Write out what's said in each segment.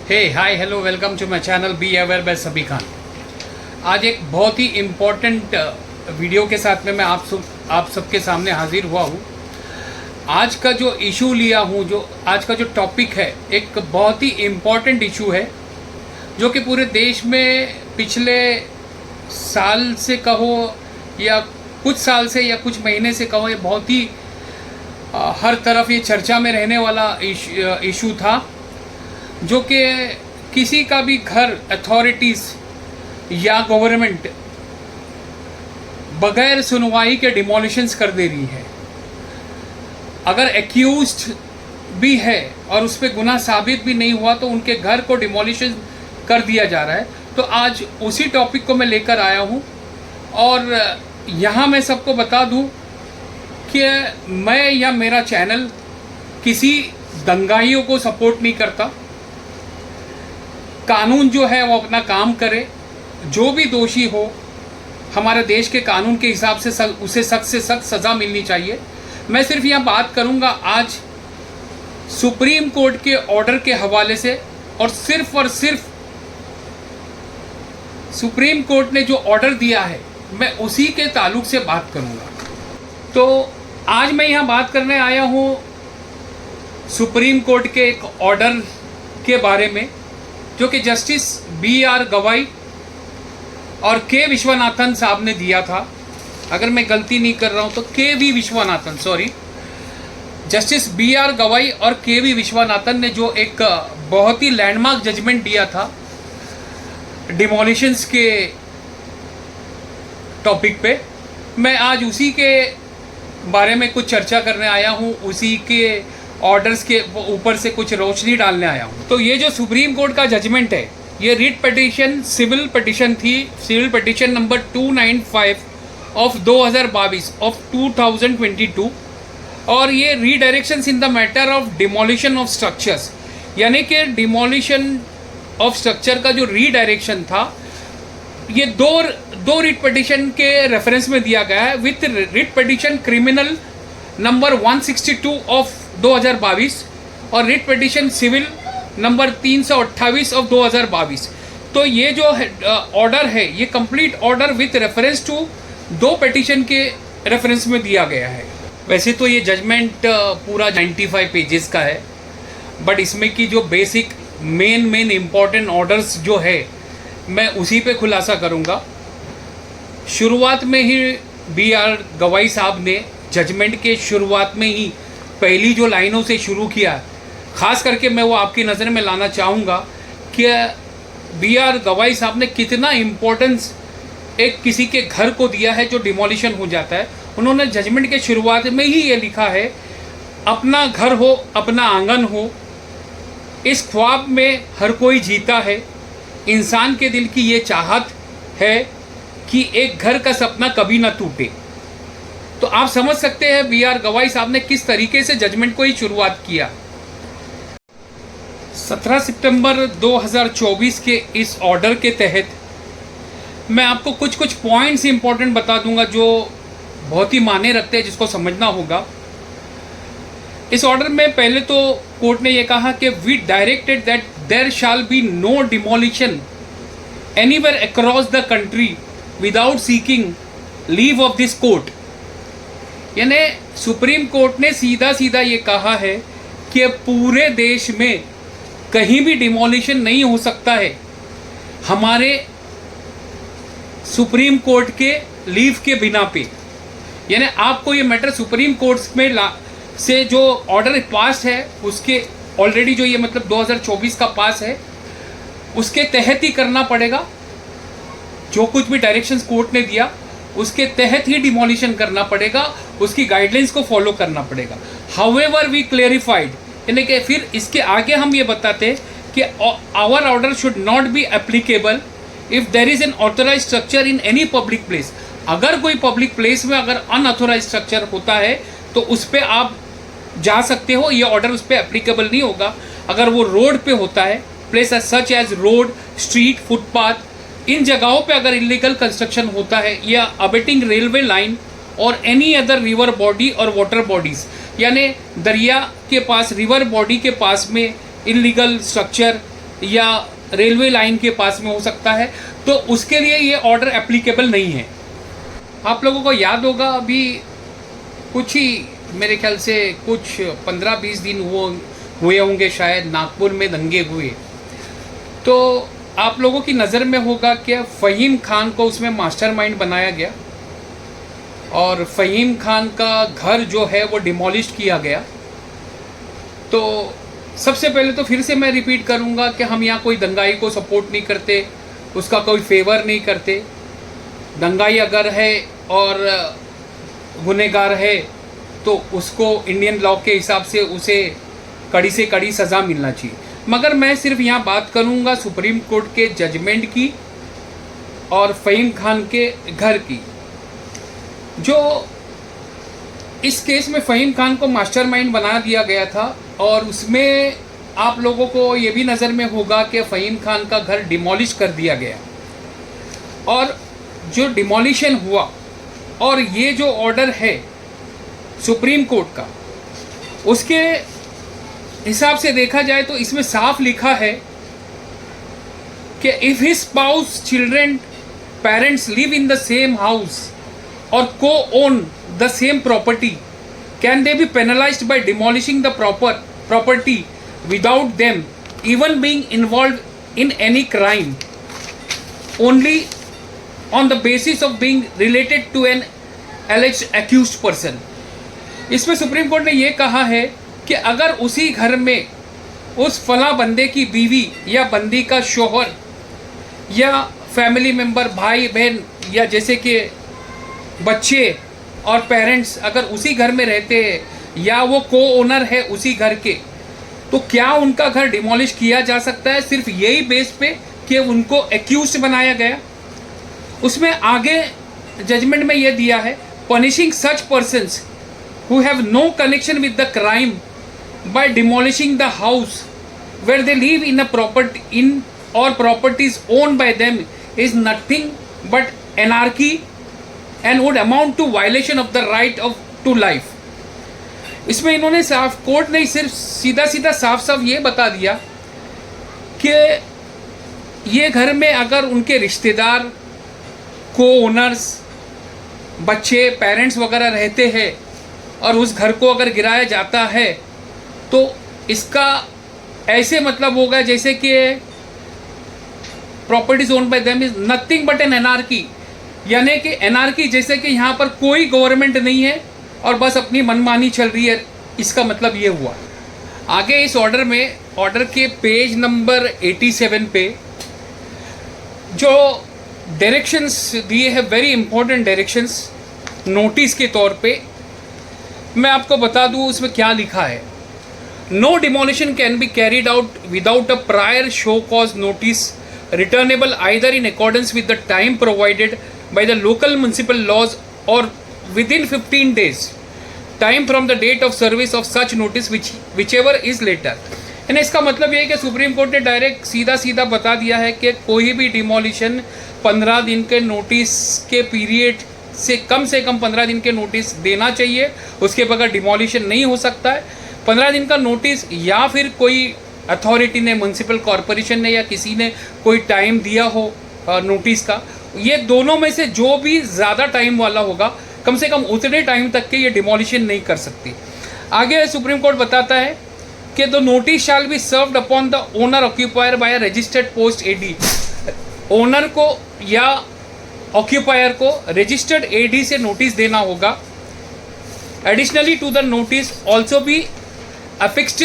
Hey hi hello welcome to my channel be aware by Sabi Khan. आज एक बहुत ही important video के साथ में मैं आप सबके सामने हाजिर हुआ हूँ। आज का जो इशू लिया हूँ, जो आज का जो टॉपिक है, एक बहुत ही इम्पोर्टेंट इशू है जो कि पूरे देश में पिछले साल से कहो या कुछ साल से या कुछ महीने से कहो, ये बहुत ही हर तरफ ये चर्चा में रहने वाला इशू था, जो कि किसी का भी घर अथॉरिटीज़ या गवर्नमेंट बगैर सुनवाई के डिमोलिशंस कर दे रही है। अगर एक्यूज्ड भी है और उस पर गुनाह साबित भी नहीं हुआ तो उनके घर को डिमोलिशन कर दिया जा रहा है। तो आज उसी टॉपिक को मैं लेकर आया हूँ और यहाँ मैं सबको बता दूँ कि मैं या मेरा चैनल किसी दंगाइयों को सपोर्ट नहीं करता। कानून जो है वो अपना काम करे, जो भी दोषी हो हमारे देश के कानून के हिसाब से उसे सख्त से सख्त सज़ा मिलनी चाहिए। मैं सिर्फ यहाँ बात करूँगा आज सुप्रीम कोर्ट के ऑर्डर के हवाले से, और सिर्फ सुप्रीम कोर्ट ने जो ऑर्डर दिया है मैं उसी के ताल्लुक से बात करूँगा। तो आज मैं यहाँ बात करने आया हूँ सुप्रीम कोर्ट के एक ऑर्डर के बारे में, जो कि जस्टिस B.R. गवाई और के विश्वनाथन साहब ने दिया था। अगर मैं गलती नहीं कर रहा हूँ तो के विश्वनाथन, सॉरी, जस्टिस B.R. गवाई और के विश्वनाथन ने जो एक बहुत ही लैंडमार्क जजमेंट दिया था डिमोलिशंस के टॉपिक पे, मैं आज उसी के बारे में कुछ चर्चा करने आया हूँ, उसी के ऑर्डर्स के ऊपर से कुछ रोशनी डालने आया हूँ। तो ये जो सुप्रीम कोर्ट का जजमेंट है, ये रिट पिटीशन सिविल पिटीशन थी, civil petition number 295 of 2022 of 2022, और ये redirections in the matter of demolition of structures, यानी कि डिमोलिशन ऑफ स्ट्रक्चर का जो रीडायरेक्शन था ये दो रिट पिटीशन के रेफरेंस में दिया गया है, with writ petition criminal number 162 of 2022 और writ petition civil number 328 of 2022। तो ये जो ऑर्डर है ये complete order with reference to दो पिटीशन के रेफरेंस में दिया गया है। वैसे तो ये जजमेंट पूरा 95 पेजेस का है, बट इसमें की जो बेसिक मेन इम्पॉर्टेंट ऑर्डर्स जो है मैं उसी पे खुलासा करूँगा। शुरुआत में ही B.R. गवाई साहब ने जजमेंट के शुरुआत में ही पहली जो लाइनों से शुरू किया, ख़ास करके मैं वो आपकी नज़र में लाना चाहूँगा कि B.R. गवाई साहब ने कितना इम्पोर्टेंस एक किसी के घर को दिया है जो डिमोलिशन हो जाता है। उन्होंने जजमेंट के शुरुआत में ही ये लिखा है, अपना घर हो अपना आंगन हो, इस ख्वाब में हर कोई जीता है, इंसान के दिल की ये चाहत है कि एक घर का सपना कभी ना टूटे। तो आप समझ सकते हैं B.R. गवाई साहब ने किस तरीके से जजमेंट को ही शुरुआत किया। 17 सितंबर 2024 के इस ऑर्डर के तहत मैं आपको कुछ पॉइंट्स इंपॉर्टेंट बता दूंगा जो बहुत ही मायने रखते हैं, जिसको समझना होगा। इस ऑर्डर में पहले तो कोर्ट ने यह कहा कि we directed that there shall be no demolition anywhere across the country without seeking leave of this court. यानी सुप्रीम कोर्ट ने सीधा ये कहा है कि पूरे देश में कहीं भी डिमोलिशन नहीं हो सकता है हमारे सुप्रीम कोर्ट के लीव के बिना पे। यानी आपको ये मैटर सुप्रीम कोर्ट में से जो ऑर्डर पास है उसके ऑलरेडी जो ये मतलब 2024 का पास है उसके तहत ही करना पड़ेगा। जो कुछ भी डायरेक्शंस कोर्ट ने दिया उसके तहत ही डिमोलिशन करना पड़ेगा, उसकी गाइडलाइंस को फॉलो करना पड़ेगा। हाउएवर वी क्लेरिफाइड, यानी कि फिर इसके आगे हम ये बताते कि our order should not be applicable if there is an authorise structure in any public place. अगर कोई पब्लिक प्लेस में अगर अनऑथोराइज स्ट्रक्चर होता है तो उस पर आप जा सकते हो, ये ऑर्डर उस पर एप्लीकेबल नहीं होगा। अगर वो रोड पे होता है, place such as road, street, footpath, इन जगहों पे अगर इलीगल कंस्ट्रक्शन होता है, या अबेटिंग रेलवे लाइन और एनी अदर रिवर बॉडी और वाटर बॉडीज़, यानी दरिया के पास, रिवर बॉडी के पास में इलीगल स्ट्रक्चर या रेलवे लाइन के पास में हो सकता है, तो उसके लिए ये ऑर्डर एप्लीकेबल नहीं है। आप लोगों को याद होगा अभी कुछ ही मेरे ख्याल से कुछ 15-20 दिन हुए होंगे शायद, नागपुर में दंगे हुए। तो आप लोगों की नज़र में होगा कि फ़हीम खान को उसमें मास्टरमाइंड बनाया गया और फ़हीम खान का घर जो है वो डिमोलिश किया गया। तो सबसे पहले तो फिर से मैं रिपीट करूंगा कि हम यहाँ कोई दंगाई को सपोर्ट नहीं करते, उसका कोई फेवर नहीं करते। दंगाई अगर है और गुनहगार है तो उसको इंडियन लॉ के हिसाब से उसे कड़ी से कड़ी सज़ा मिलना चाहिए। मगर मैं सिर्फ यहाँ बात करूँगा सुप्रीम कोर्ट के जजमेंट की और फ़हीम खान के घर की। जो इस केस में फ़हीम खान को मास्टरमाइंड बना दिया गया था और उसमें आप लोगों को ये भी नज़र में होगा कि फ़हीम खान का घर डिमोलिश कर दिया गया और जो डिमोलिशन हुआ और ये जो ऑर्डर है सुप्रीम कोर्ट का, उसके हिसाब से देखा जाए तो इसमें साफ लिखा है कि if his spouse, children, parents live in the same house और को own the same property, can they be penalized by demolishing the property without them even being involved in any crime, only on the basis of being related to an alleged accused person। इसमें supreme court ने ये कहा है कि अगर उसी घर में उस फला बंदे की बीवी या बंदी का शोहर या फैमिली मेंबर, भाई बहन या जैसे कि बच्चे और पेरेंट्स अगर उसी घर में रहते हैं या वो को ओनर है उसी घर के, तो क्या उनका घर डिमोलिश किया जा सकता है सिर्फ यही बेस पे कि उनको एक्यूज्ड बनाया गया। उसमें आगे जजमेंट में ये दिया है, punishing such persons who have no connection with the crime by demolishing the house where they live in a property in or properties owned by them is nothing but anarchy and would amount to violation of the right of to life। इसमें इन्होंने साफ, court ने सिर्फ सीधा सीधा साफ साफ ये बता दिया कि ये घर में अगर उनके रिश्तेदार, को ओनर्स, बच्चे, पेरेंट्स वगैरह रहते हैं और उस घर को अगर गिराया जाता है तो इसका ऐसे मतलब होगा जैसे कि properties owned by them is nothing but an anarchy, यानी कि एनार्की, जैसे कि यहाँ पर कोई गवर्नमेंट नहीं है और बस अपनी मनमानी चल रही है। इसका मतलब ये हुआ। आगे इस ऑर्डर में, ऑर्डर के पेज नंबर 87 पे जो डायरेक्शंस दिए हैं, वेरी इंपॉर्टेंट डायरेक्शंस नोटिस के तौर पे, मैं आपको बता दूँ उसमें क्या लिखा है। No demolition can be carried out without a prior show cause notice returnable either in accordance with the time provided by the local municipal laws or within 15 days time from the date of service of such notice whichever is later। यानी इसका मतलब ये है कि supreme court ने direct सीधा सीधा बता दिया है कि कोई भी डिमोलिशन 15 दिन के नोटिस के पीरियड से कम 15 दिन के नोटिस देना चाहिए, उसके बगैर डिमोलिशन नहीं हो सकता है। 15 दिन का नोटिस या फिर कोई अथॉरिटी ने, म्यूनसिपल कॉरपोरेशन ने या किसी ने कोई टाइम दिया हो नोटिस का, ये दोनों में से जो भी ज़्यादा टाइम वाला होगा, कम से कम उतने टाइम तक के ये डिमोलिशन नहीं कर सकती। आगे सुप्रीम कोर्ट बताता है कि the notice shall be served upon the owner occupier by a registered post AD. Owner को या ऑक्यूपायर को रजिस्टर्ड एडी से नोटिस देना होगा। Additionally to the notice also be affixed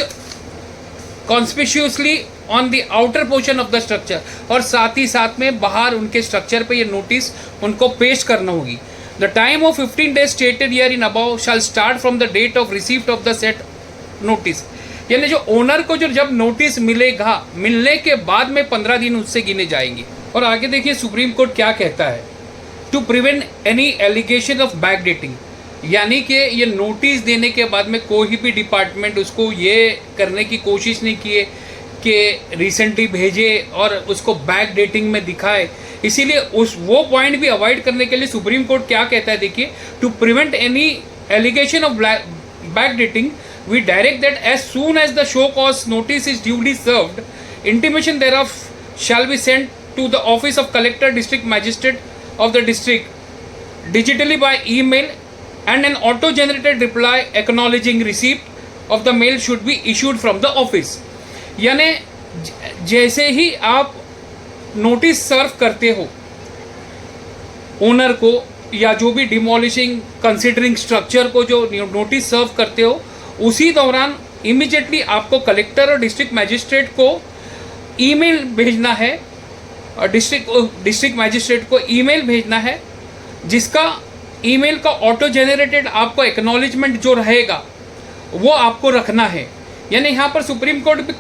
conspicuously on the outer portion of the structure, और साथ ही साथ में बाहर उनके स्ट्रक्चर पे ये नोटिस उनको पेश करना होगी। The time of 15 days stated hereinabove shall start from the date of receipt of the said notice. यानी जो ओनर को जो जब नोटिस मिलेगा, मिलने के बाद में 15 दिन उससे गिने जाएंगे। और आगे देखिए सुप्रीम कोर्ट क्या कहता है, to prevent any allegation of backdating, यानी कि ये नोटिस देने के बाद में कोई भी डिपार्टमेंट उसको ये करने की कोशिश नहीं किए कि रिसेंटली भेजे और उसको बैक डेटिंग में दिखाए। इसीलिए वो पॉइंट भी अवॉइड करने के लिए सुप्रीम कोर्ट क्या कहता है, देखिए, to prevent any allegation of backdating we direct that as soon as the show cause notice is duly served Intimation thereof shall be sent to the office of collector, district magistrate of the district, digitally by email, and an auto-generated reply acknowledging receipt of the mail should be issued from the office. यानी जैसे ही आप notice serve करते हो owner को या जो भी demolishing considering structure को जो नोटिस सर्व करते हो, उसी दौरान इमीडिएटली आपको कलेक्टर और डिस्ट्रिक्ट मैजिस्ट्रेट को ईमेल भेजना है, और डिस्ट्रिक्ट मैजिस्ट्रेट को ईमेल भेजना है, जिसका ईमेल का ऑटो जेनरेटेड आपको एक्नॉलेजमेंट जो रहेगा वो आपको रखना है। यानी यहाँ पर सुप्रीम कोर्ट भी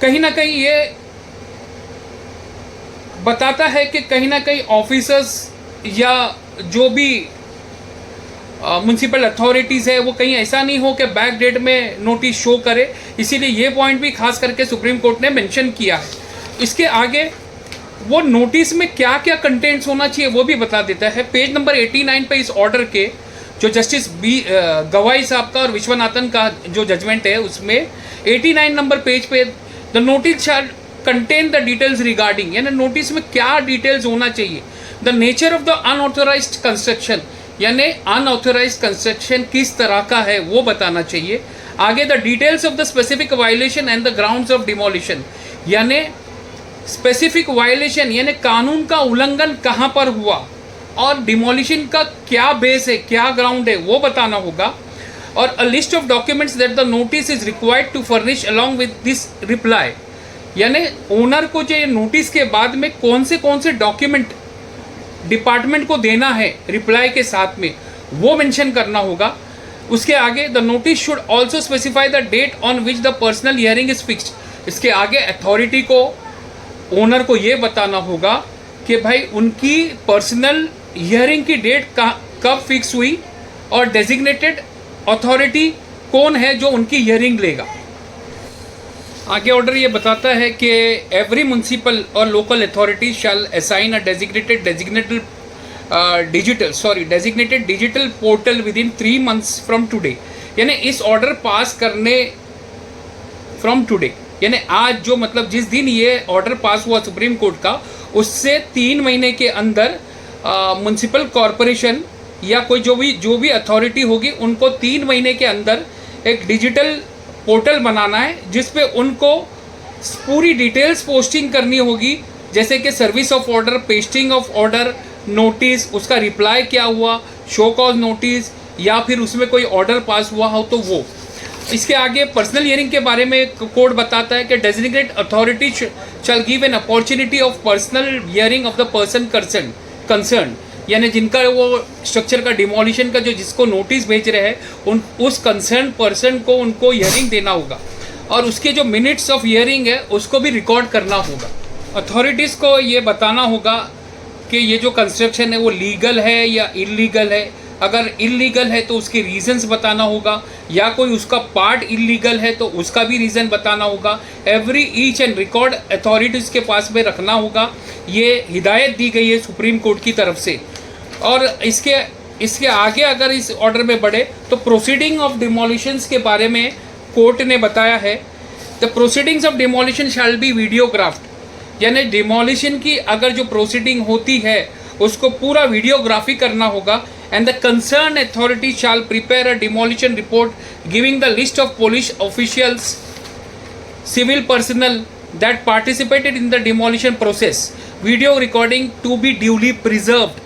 कहीं ना कहीं ये बताता है कि कहीं ना कहीं ऑफिसर्स या जो भी म्यूनसिपल अथॉरिटीज़ है वो कहीं ऐसा नहीं हो कि बैक डेट में नोटिस शो करे, इसीलिए ये पॉइंट भी खास करके सुप्रीम कोर्ट ने मेंशन किया है। इसके आगे वो नोटिस में क्या क्या कंटेंट्स होना चाहिए वो भी बता देता है। पेज नंबर 89 पे इस ऑर्डर के जो जस्टिस गवाई साहब का और विश्वनाथन का जो जजमेंट है उसमें 89 नंबर पेज पे the notice shell contain the details regarding, यानी नोटिस में क्या डिटेल्स होना चाहिए। The nature of the unauthorised construction, यानी अनऑथोराइज्ड कंस्ट्रक्शन किस तरह का है वो बताना चाहिए। आगे the details of the specific violation and the grounds of demolition, यानी स्पेसिफिक वायलेशन यानी कानून का उल्लंघन कहाँ पर हुआ और डिमोलिशन का क्या बेस है, क्या ग्राउंड है वो बताना होगा। और a list of documents that the notice is required to furnish along with this reply, यानी ओनर को जो नोटिस के बाद में कौन से डॉक्यूमेंट डिपार्टमेंट को देना है रिप्लाई के साथ में वो मेंशन करना होगा। उसके आगे the notice should also specify the date on which the personal hearing is fixed. इसके आगे अथॉरिटी को ओनर को ये बताना होगा कि भाई उनकी पर्सनल हियरिंग की डेट कब फिक्स हुई और डेजिग्नेटेड अथॉरिटी कौन है जो उनकी हियरिंग लेगा। आगे ऑर्डर ये बताता है कि एवरी म्यूनसिपल और local authority shell assign a designated digital portal with in 3 months from today, यानी इस ऑर्डर पास करने फ्रॉम टुडे, यानी आज जो मतलब जिस दिन ये ऑर्डर पास हुआ सुप्रीम कोर्ट का उससे 3 महीने के अंदर म्यूनसिपल कॉरपोरेशन या कोई जो भी अथॉरिटी होगी उनको 3 महीने के अंदर एक डिजिटल पोर्टल बनाना है जिस पे उनको पूरी डिटेल्स पोस्टिंग करनी होगी, जैसे कि service of order, pasting of order, notice, उसका रिप्लाई क्या हुआ, शो कॉज नोटिस, या फिर उसमें कोई ऑर्डर पास हुआ हो तो वो। इसके आगे पर्सनल हियरिंग के बारे में कोड बताता है कि designated authority shell give an opportunity of personal hearing of the person concern, यानी जिनका वो स्ट्रक्चर का डिमोलिशन का जो जिसको नोटिस भेज रहे हैं उस कंसर्न पर्सन को उनको हियरिंग देना होगा और उसके जो मिनट्स ऑफ हियरिंग है उसको भी रिकॉर्ड करना होगा। अथॉरिटीज़ को ये बताना होगा कि ये जो कंस्ट्रक्शन है वो लीगल है या इलीगल है। अगर इलीगल है तो उसके रीजंस बताना होगा, या कोई उसका पार्ट इलीगल है तो उसका भी रीज़न बताना होगा। Every each and record authorities के पास में रखना होगा। ये हिदायत दी गई है सुप्रीम कोर्ट की तरफ से। और इसके आगे अगर इस ऑर्डर में बढ़े तो प्रोसीडिंग ऑफ डिमोलिशंस के बारे में कोर्ट ने बताया है the proceedings of demolition shall be videographed, यानी डिमोलिशन की अगर जो प्रोसीडिंग होती है उसको पूरा वीडियोग्राफी करना होगा। And the concern authority shall prepare a demolition report giving the list of police officials, civil personnel that participated in the demolition process, video recording to be duly preserved,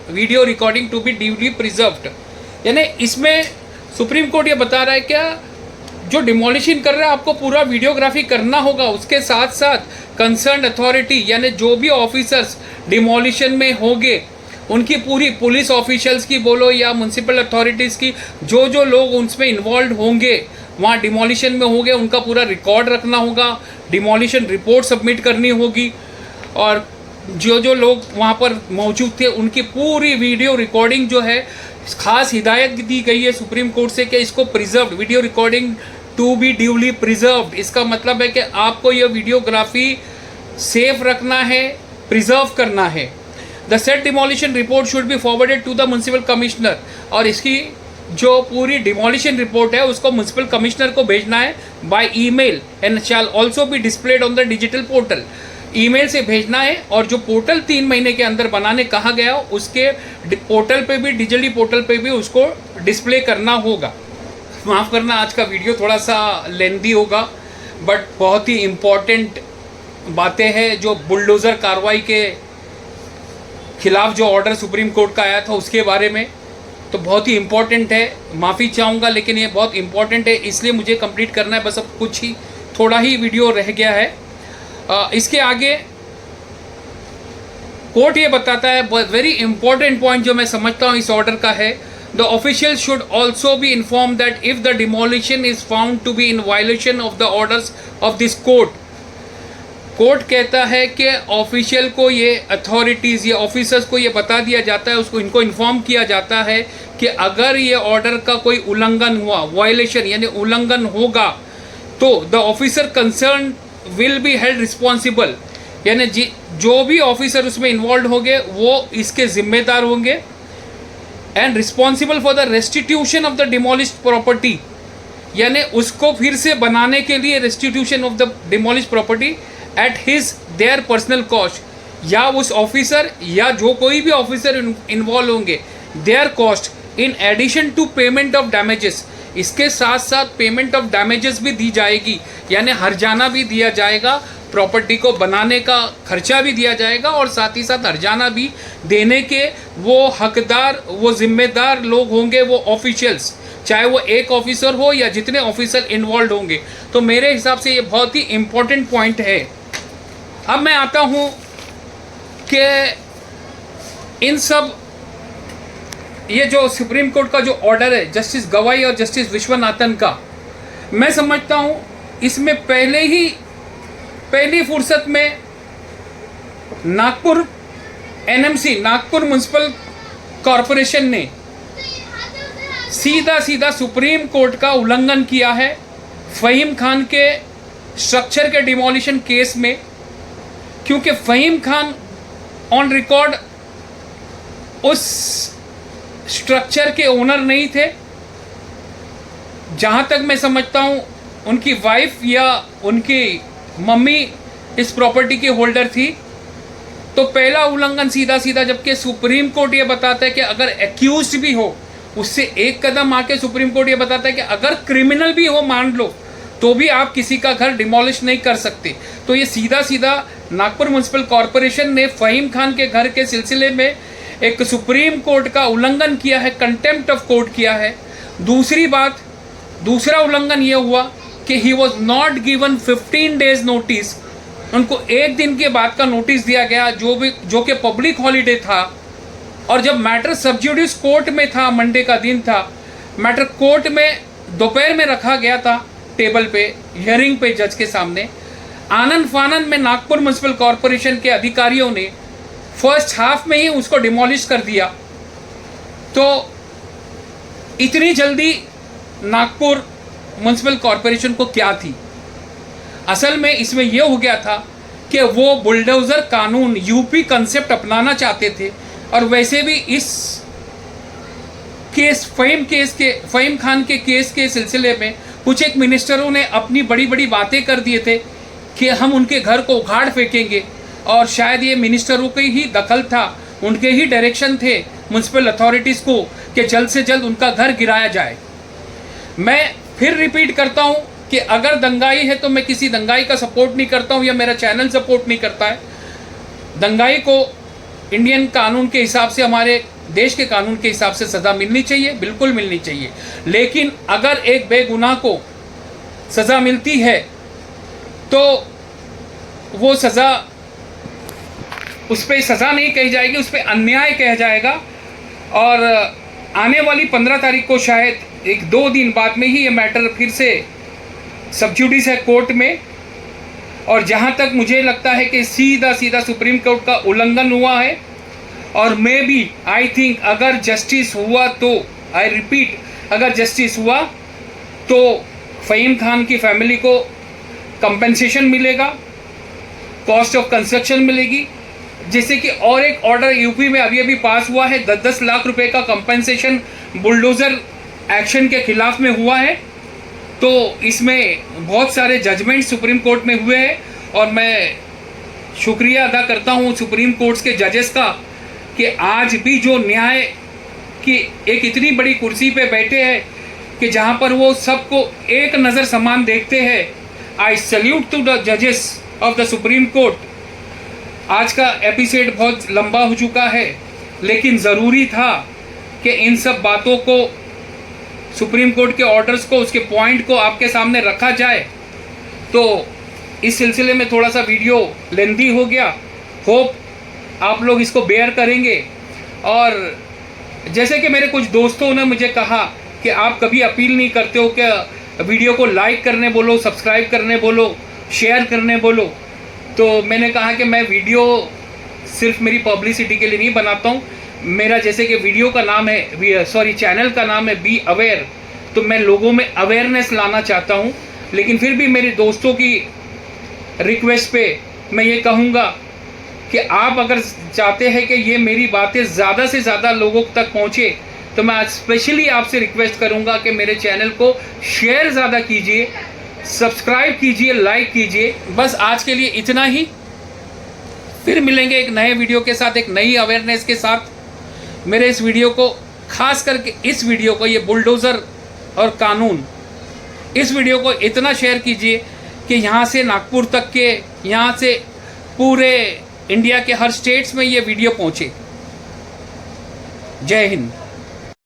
यानी इसमें supreme court ये बता रहा है क्या जो demolition कर रहा है आपको पूरा वीडियोग्राफी करना होगा। उसके साथ साथ कंसर्न अथॉरिटी यानी जो भी ऑफिसर्स डिमोलिशन में होंगे उनकी पूरी पुलिस ऑफिशियल्स की बोलो या म्यूनसिपल अथॉरिटीज़ की जो लोग उसमें इन्वॉल्व होंगे वहाँ डिमोलिशन में होंगे उनका पूरा रिकॉर्ड रखना होगा, डिमोलिशन रिपोर्ट सबमिट करनी होगी और जो लोग वहाँ पर मौजूद थे उनकी पूरी वीडियो रिकॉर्डिंग जो है खास हिदायत दी गई है सुप्रीम कोर्ट से कि इसको preserve video recording to be duly preserved. इसका मतलब है कि आपको यह वीडियोग्राफी सेफ रखना है, प्रिजर्व करना है। The said demolition report should be forwarded to the municipal commissioner, और इसकी जो पूरी डिमोलिशन रिपोर्ट है उसको म्युनिसिपल कमिश्नर को भेजना है by email and shall also be displayed on the digital portal. Email से भेजना है और जो पोर्टल 3 महीने के अंदर बनाने कहा गया उसके पोर्टल पे भी, डिजिटली पोर्टल पे भी उसको डिस्प्ले करना होगा। माफ़ करना आज का वीडियो थोड़ा सा लेंदी होगा, बट बहुत ही इम्पॉर्टेंट बातें हैं जो बुलडोज़र कार्रवाई के खिलाफ जो ऑर्डर सुप्रीम कोर्ट का आया था उसके बारे में, तो बहुत ही इम्पॉर्टेंट है। माफ़ी चाहूँगा लेकिन ये बहुत इम्पॉर्टेंट है, इसलिए मुझे कंप्लीट करना है। बस अब कुछ ही थोड़ा ही वीडियो रह गया है। इसके आगे कोर्ट ये बताता है, वेरी इंपॉर्टेंट पॉइंट जो मैं समझता हूँ इस ऑर्डर का है, the official should also be inform that if the demolition is found to be in violation of the orders of this court. Court कहता है कि ऑफिशियल को ये अथॉरिटीज़, ये ऑफिसर्स को ये बता दिया जाता है, उसको इनको इन्फॉर्म किया जाता है कि अगर ये ऑर्डर का कोई उल्लंघन हुआ, वायलेशन यानी उल्लंघन होगा, तो the officer concern will be held responsible, यानी जो भी ऑफिसर उसमें इन्वॉल्व होंगे वो इसके जिम्मेदार होंगे, and responsible for the restitution of the demolished property, यानी उसको फिर से बनाने के लिए restitution of the demolished property at his their personal cost, या उस ऑफिसर या जो कोई भी ऑफिसर इन्वॉल्व होंगे their cost in addition to payment of damages. इसके साथ साथ पेमेंट ऑफ डैमेजेस भी दी जाएगी, यानी हर्जाना भी दिया जाएगा, प्रॉपर्टी को बनाने का खर्चा भी दिया जाएगा और साथ ही साथ हर्जाना भी देने के वो हकदार, वो जिम्मेदार लोग होंगे, वो ऑफिशियल्स, चाहे वो एक ऑफिसर हो या जितने ऑफिसर इन्वॉल्व होंगे। तो मेरे हिसाब से ये बहुत ही इम्पोर्टेंट पॉइंट है। अब मैं आता हूँ कि इन सब ये जो सुप्रीम कोर्ट का जो ऑर्डर है जस्टिस गवाई और जस्टिस विश्वनाथन का, मैं समझता हूँ इसमें पहली फुर्सत में Nagpur NMC, Nagpur municipal corporation ने सीधा सुप्रीम कोर्ट का उल्लंघन किया है फ़हीम खान के स्ट्रक्चर के डिमोलिशन केस में, क्योंकि फ़हीम खान ऑन रिकॉर्ड उस स्ट्रक्चर के ओनर नहीं थे। जहाँ तक मैं समझता हूँ उनकी वाइफ या उनकी मम्मी इस प्रॉपर्टी की होल्डर थी। तो पहला उल्लंघन सीधा, जबकि सुप्रीम कोर्ट ये बताता है कि अगर एक्यूज्ड भी हो, उससे एक कदम आके सुप्रीम कोर्ट ये बताता है कि अगर क्रिमिनल भी हो मान लो, तो भी आप किसी का घर डिमोलिश नहीं कर सकते। तो ये सीधा नागपुर म्युनिसिपल कॉरपोरेशन ने फ़हीम खान के घर के सिलसिले में एक सुप्रीम कोर्ट का उल्लंघन किया है, कंटेम्प्ट ऑफ कोर्ट किया है। दूसरा उल्लंघन ये हुआ कि he was not given 15 days notice, उनको 1 दिन के बाद का नोटिस दिया गया जो कि पब्लिक हॉलीडे था। और जब मैटर सब जुडिस कोर्ट में था, मंडे का दिन था, मैटर कोर्ट में दोपहर में रखा गया था टेबल पे, हियरिंग पे जज के सामने, आनंद फानंद में नागपुर म्युनिसिपल कॉरपोरेशन के अधिकारियों ने फर्स्ट हाफ में ही उसको डिमोलिश कर दिया। तो इतनी जल्दी नागपुर म्युनिसिपल कॉरपोरेशन को क्या थी? असल में इसमें यह हो गया था कि वो बुलडोज़र कानून, यूपी कंसेप्ट अपनाना चाहते थे, और वैसे भी इस केस फ़हीम खान के केस के सिलसिले में कुछ एक मिनिस्टरों ने अपनी बड़ी बातें कर दिए थे कि हम उनके घर को उखाड़ फेंकेंगे, और शायद ये मिनिस्टरों के ही दखल था, उनके ही डायरेक्शन थे म्युनिसिपल अथॉरिटीज़ को कि जल्द से जल्द उनका घर गिराया जाए। मैं फिर रिपीट करता हूँ कि अगर दंगाई है तो मैं किसी दंगाई का सपोर्ट नहीं करता हूँ या मेरा चैनल सपोर्ट नहीं करता है। दंगाई को इंडियन कानून के हिसाब से, हमारे देश के कानून के हिसाब से सज़ा मिलनी चाहिए, बिल्कुल मिलनी चाहिए। लेकिन अगर एक बेगुनाह को सज़ा मिलती है तो वो सज़ा, उस पर सज़ा नहीं कही जाएगी, उस पर अन्याय कहा जाएगा। और आने वाली 15 तारीख को शायद 1-2 दिन बाद में ही ये मैटर फिर से सब जुडिस है कोर्ट में। और जहाँ तक मुझे लगता है कि सीधा सुप्रीम कोर्ट का उल्लंघन हुआ है, और मे बी आई थिंक अगर जस्टिस हुआ तो, आई रिपीट, अगर जस्टिस हुआ तो फ़हीम खान की फैमिली को कंपेंसेशन मिलेगा, कॉस्ट ऑफ कंस्ट्रक्शन मिलेगी। जैसे कि और एक ऑर्डर यूपी में अभी पास हुआ है, 10-10 लाख रुपए का कंपेंसेशन बुलडोज़र एक्शन के खिलाफ में हुआ है। तो इसमें बहुत सारे जजमेंट सुप्रीम कोर्ट में हुए हैं और मैं शुक्रिया अदा करता हूँ सुप्रीम कोर्ट के जजेस का कि आज भी जो न्याय की एक इतनी बड़ी कुर्सी पे बैठे हैं कि जहाँ पर वो सबको एक नज़र समान देखते हैं। आई सल्यूट टू द जजेस ऑफ द सुप्रीम कोर्ट। आज का एपिसोड बहुत लंबा हो चुका है, लेकिन ज़रूरी था कि इन सब बातों को, सुप्रीम कोर्ट के ऑर्डर्स को, उसके पॉइंट को आपके सामने रखा जाए। तो इस सिलसिले में थोड़ा सा वीडियो लेंथी हो गया। होप आप लोग इसको बेयर करेंगे। और जैसे कि मेरे कुछ दोस्तों ने मुझे कहा कि आप कभी अपील नहीं करते हो कि वीडियो को लाइक करने बोलो, सब्सक्राइब करने बोलो, शेयर करने बोलो। तो मैंने कहा कि मैं वीडियो सिर्फ मेरी पब्लिसिटी के लिए नहीं बनाता हूँ। मेरा जैसे कि वीडियो का नाम है, चैनल का नाम है बी अवेयर, तो मैं लोगों में अवेयरनेस लाना चाहता हूँ। लेकिन फिर भी मेरे दोस्तों की रिक्वेस्ट पे मैं ये कहूँगा कि आप अगर चाहते हैं कि ये मेरी बातें ज़्यादा से ज़्यादा लोगों तक पहुँचे, तो मैं स्पेशली आपसे रिक्वेस्ट करूँगा कि मेरे चैनल को शेयर ज़्यादा कीजिए, सब्सक्राइब कीजिए, लाइक कीजिए। बस आज के लिए इतना ही। फिर मिलेंगे एक नए वीडियो के साथ, एक नई अवेयरनेस के साथ। मेरे इस वीडियो को, खास करके इस वीडियो को, ये बुलडोज़र और कानून, इस वीडियो को इतना शेयर कीजिए कि यहाँ से नागपुर तक के, यहाँ से पूरे इंडिया के हर स्टेट्स में ये वीडियो पहुँचे। जय हिंद।